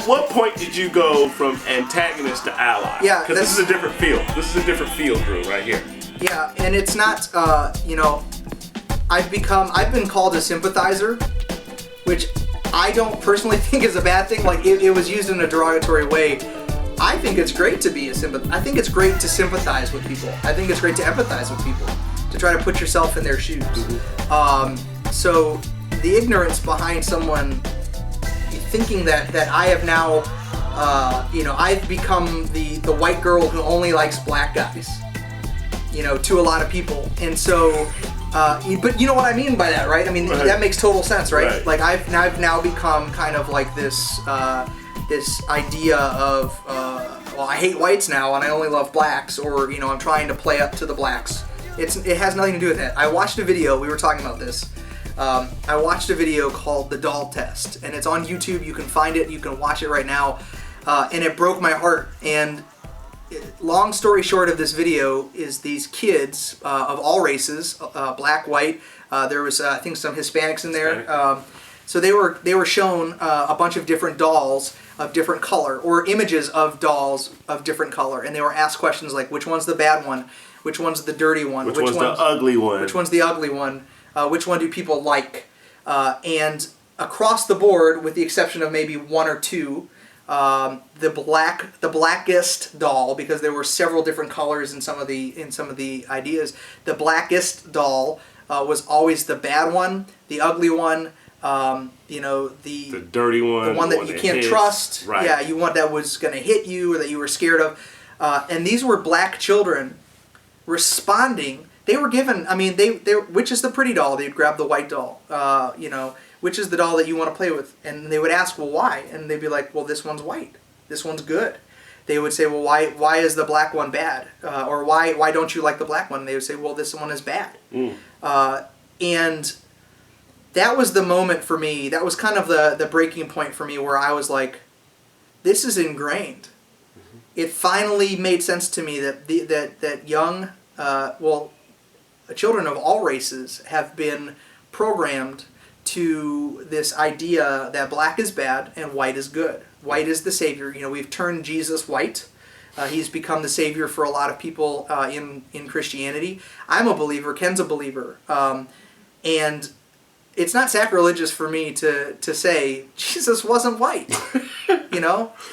what point did you go from antagonist to ally? Yeah, because this is a different field. This is a different field, Drew, right here. Yeah, and it's not, I've been called a sympathizer, which I don't personally think is a bad thing. Like, it was used in a derogatory way. I think it's great to be I think it's great to sympathize with people. I think it's great to empathize with people, to try to put yourself in their shoes. So the ignorance behind someone thinking that I have now, I've become the white girl who only likes black guys, to a lot of people. And so, but you know what I mean by that, right? I mean, that makes total sense, right? Like I've now become kind of like this idea of, I hate whites now and I only love blacks, or, I'm trying to play up to the blacks. It has nothing to do with that. I watched a video, we were talking about this. I watched a video called The Doll Test, and it's on YouTube. You can find it, you can watch it right now. And it broke my heart. And long story short of this video is these kids of all races, black, white, there was I think some Hispanics in there. So they were shown a bunch of different dolls of different color, or images of dolls of different color, and they were asked questions like, which one's the bad one? Which one's the dirty one? Which one's the ugly one? Which one's the ugly one? Which one do people like? And across the board, with the exception of maybe one or two, the blackest doll, because there were several different colors in some of the ideas, the blackest doll was always the bad one, the ugly one, the dirty one, the one that you can't trust. Right. Yeah, you want that was going to hit you or that you were scared of. And these were black children responding. They were given, which is the pretty doll? They'd grab the white doll, which is the doll that you want to play with? And they would ask, well, why? And they'd be like, well, this one's white. This one's good. They would say, well, why is the black one bad? Or why don't you like the black one? And they would say, well, this one is bad. And that was the moment for me. That was kind of the breaking point for me, where I was like, this is ingrained. It finally made sense to me that young, children of all races have been programmed to this idea that black is bad and white is good. White is the savior. We've turned Jesus white. He's become the savior for a lot of people in Christianity. I'm a believer. Ken's a believer. And it's not sacrilegious for me to say Jesus wasn't white.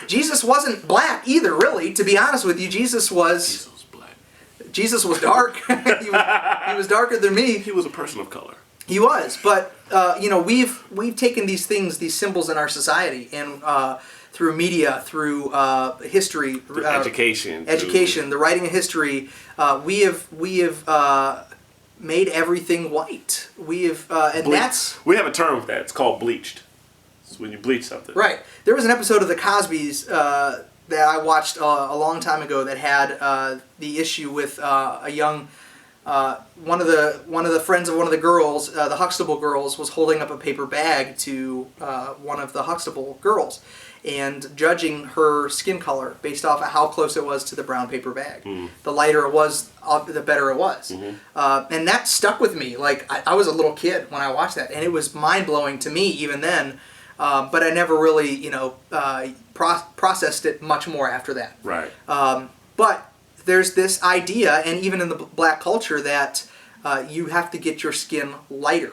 Jesus wasn't black either, really. To be honest with you, Jesus was black. Jesus was dark. he was darker than me. He was a person of color. He was, but we've taken these things, these symbols in our society, and through media, through history, education, the writing of history, we have made everything white. We have, and we have a term for that. It's called bleached. It's when you bleach something. Right. There was an episode of The Cosbys that I watched a long time ago that had the issue with a young. One of the friends of one of the girls, the Huxtable girls, was holding up a paper bag to one of the Huxtable girls and judging her skin color based off of how close it was to the brown paper bag. The lighter it was, the better it was. And that stuck with me. Like, I was a little kid when I watched that, and it was mind-blowing to me even then, but I never really, processed it much more after that. Right. But there's this idea, and even in the black culture, that you have to get your skin lighter.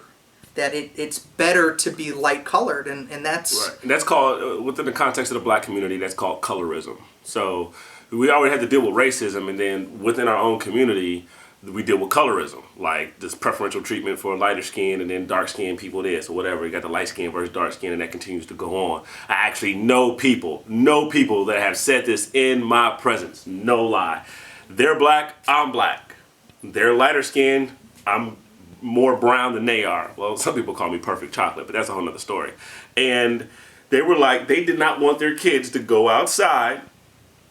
That it's better to be light colored, and that's... Right. And that's called, within the context of the black community, that's called colorism. So we already have to deal with racism, and then within our own community, we deal with colorism. Like this preferential treatment for lighter skin, and then dark skin people this, or whatever. You got the light skin versus dark skin, and that continues to go on. I actually know people that have said this in my presence. No lie. They're black, I'm black. They're lighter skinned, I'm more brown than they are. Well, some people call me perfect chocolate, but that's a whole nother story. And they were like, they did not want their kids to go outside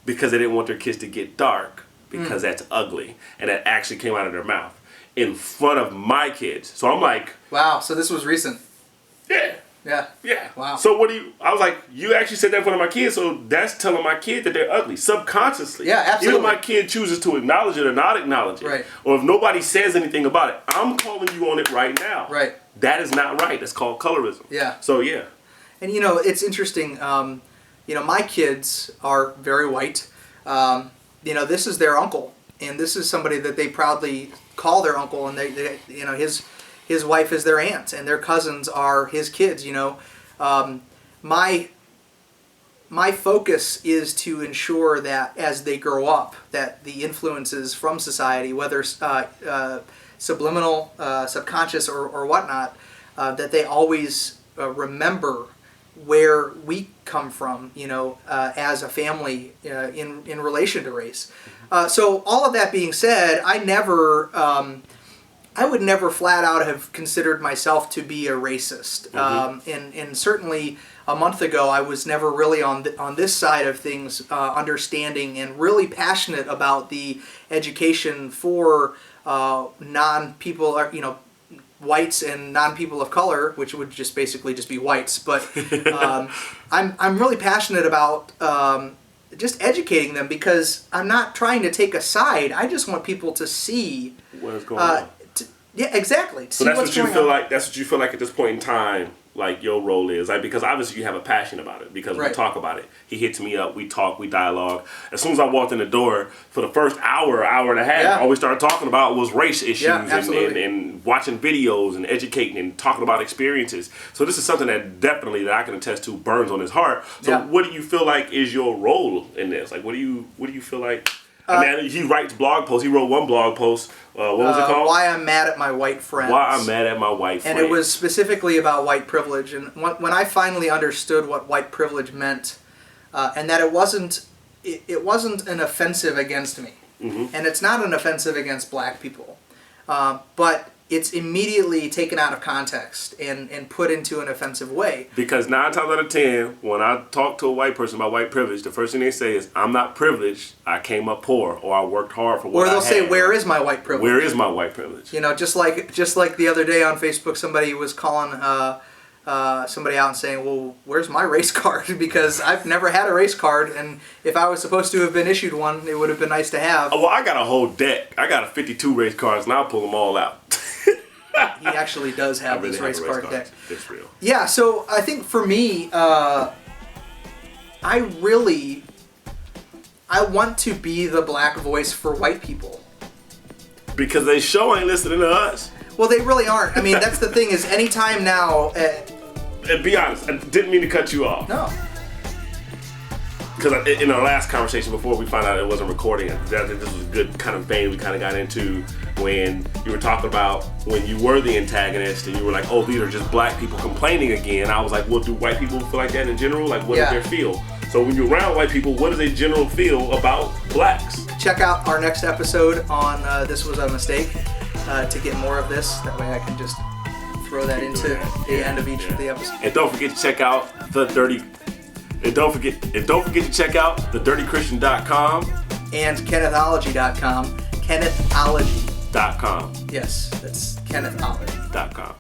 because they didn't want their kids to get dark, because that's ugly. And that actually came out of their mouth in front of my kids. So I'm like... Wow, so this was recent. Yeah. Yeah. Yeah. Wow. So I was like, you actually said that in front of my kids, so that's telling my kid that they're ugly, subconsciously. Yeah, absolutely. Even if my kid chooses to acknowledge it or not acknowledge it, right, or if nobody says anything about it, I'm calling you on it right now. Right. That is not right. That's called colorism. Yeah. So, yeah. And, it's interesting, my kids are very white. This is their uncle, and this is somebody that they proudly call their uncle, and they his wife is their aunt, and their cousins are his kids. My focus is to ensure that as they grow up, that the influences from society, whether subliminal, subconscious, or whatnot, that they always remember where we come from, as a family in relation to race. So all of that being said, I would never flat out have considered myself to be a racist. And certainly a month ago, I was never really on this side of things, understanding and really passionate about the education for non-people, whites and non-people of color, which would just basically just be whites. But I'm really passionate about just educating them, because I'm not trying to take a side. I just want people to see what's going on. Yeah, exactly. So that's what you feel like. That's what you feel like at this point in time. Like your role is, like, because obviously you have a passion about it, because we talk about it. He hits me up, we talk, we dialogue. As soon as I walked in the door, for the first hour and a half, all we started talking about was race issues and watching videos and educating and talking about experiences. So this is something that I can attest to burns on his heart. So what do you feel like is your role in this? Like, what do you feel like? I mean, he writes blog posts. He wrote one blog post. What was it called? Why I'm Mad at My White Friends. Why I'm Mad at My White Friends. And it was specifically about white privilege. And when I finally understood what white privilege meant, and that it wasn't an offensive against me, and it's not an offensive against black people, but it's immediately taken out of context and put into an offensive way. Because 9 times out of 10, when I talk to a white person about white privilege, the first thing they say is, "I'm not privileged. I came up poor, or I worked hard for what I had." Or they'll say, "Where is my white privilege?" Where is my white privilege? Just like the other day on Facebook, somebody was calling somebody out and saying, "Well, where's my race card?" Because I've never had a race card, and if I was supposed to have been issued one, it would have been nice to have. Oh, well, I got a whole deck. I got 52 race cards, and I'll pull them all out. He actually does have this race card deck. It's real. Yeah, so I think for me, I want to be the black voice for white people. Because they sure ain't listening to us. Well, they really aren't. I mean, that's the thing is, anytime now... and be honest, I didn't mean to cut you off. No. Because in our last conversation before we found out it wasn't recording, this was a good kind of vein we kind of got into when you were talking about when you were the antagonist and you were like, oh, these are just black people complaining again. I was like, well, do white people feel like that in general? Like, what is their feel? So when you're around white people, what does a general feel about blacks? Check out our next episode on This Was a Mistake to get more of this. That way I can just throw that into the end of each of the episodes. And don't forget to check out don't forget to check out thedirtychristian.com and kennethology.com. Kennethology.com. .com. Yes, that's kennethology.com.